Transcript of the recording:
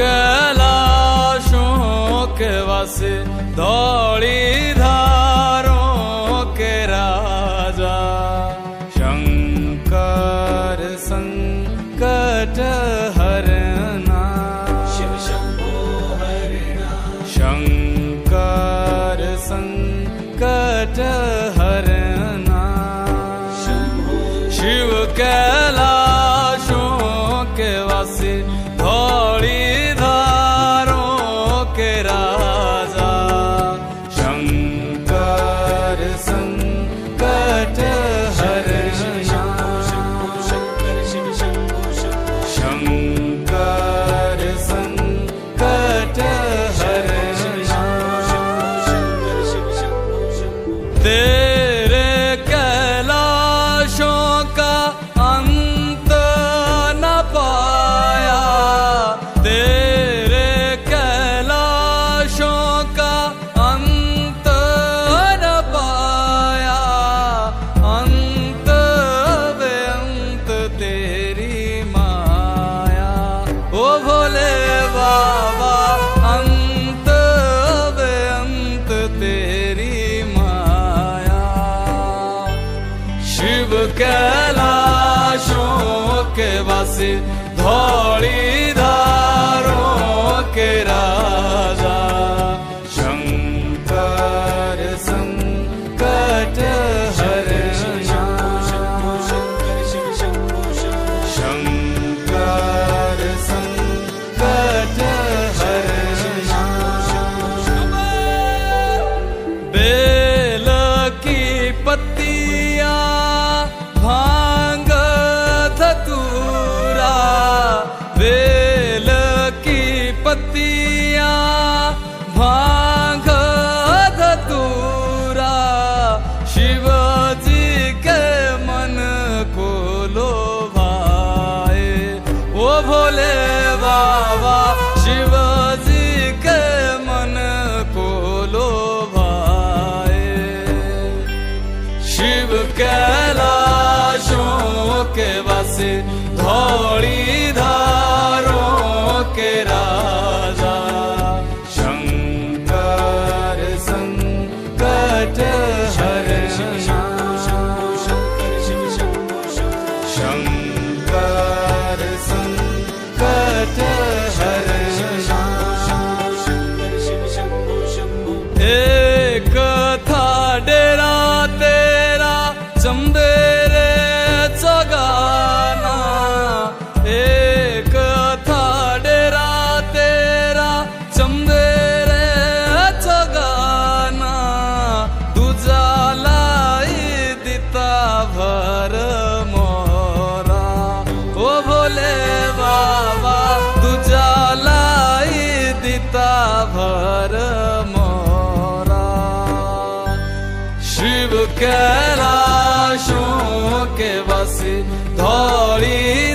कैलाशों के वासे धौली धारों के राजा शंकर संकट हरना शिव शंभो हरिणा शंकर संकट हरना शिव कैलाशों के वासी धौली धारों के राजा शंकर संकट हरना शंकर शिव शंभो शंकर संकट हरना तेरे कैलाशों का अंत न पाया तेरे कैलाशों का अंत न पाया अंत बेअंत तेरी माया ओ भोले बाबा अंत बेअंत तेरी माया शिव कैलाशों के वासी धौली धारों के राजा शंकर संकट हरना शंकर शिव शंभो शंकर संकट हरना बेल की पत्तियां भांग धतूरा बेल की पत्तियां भांग धतूरा शिव जी के मन को लोभाए ओ भोले बाबा शिव जी के मन को लोभाए शिव कैलाशों के वासी धौली धारों के राजा शंकर संकट हरना शंकर शिव शंभो शंकर संकट हरना शंकर शिव शंभो एक था डेरा तेरा चंदेरे चगाना एक था डेरा तेरा चंदेरे चगाना तुझा लाई दिता भर मोरा ओ भोले बाबा तुझा लाई दिता भर मोरा शिव कैलाशों के वासी धौली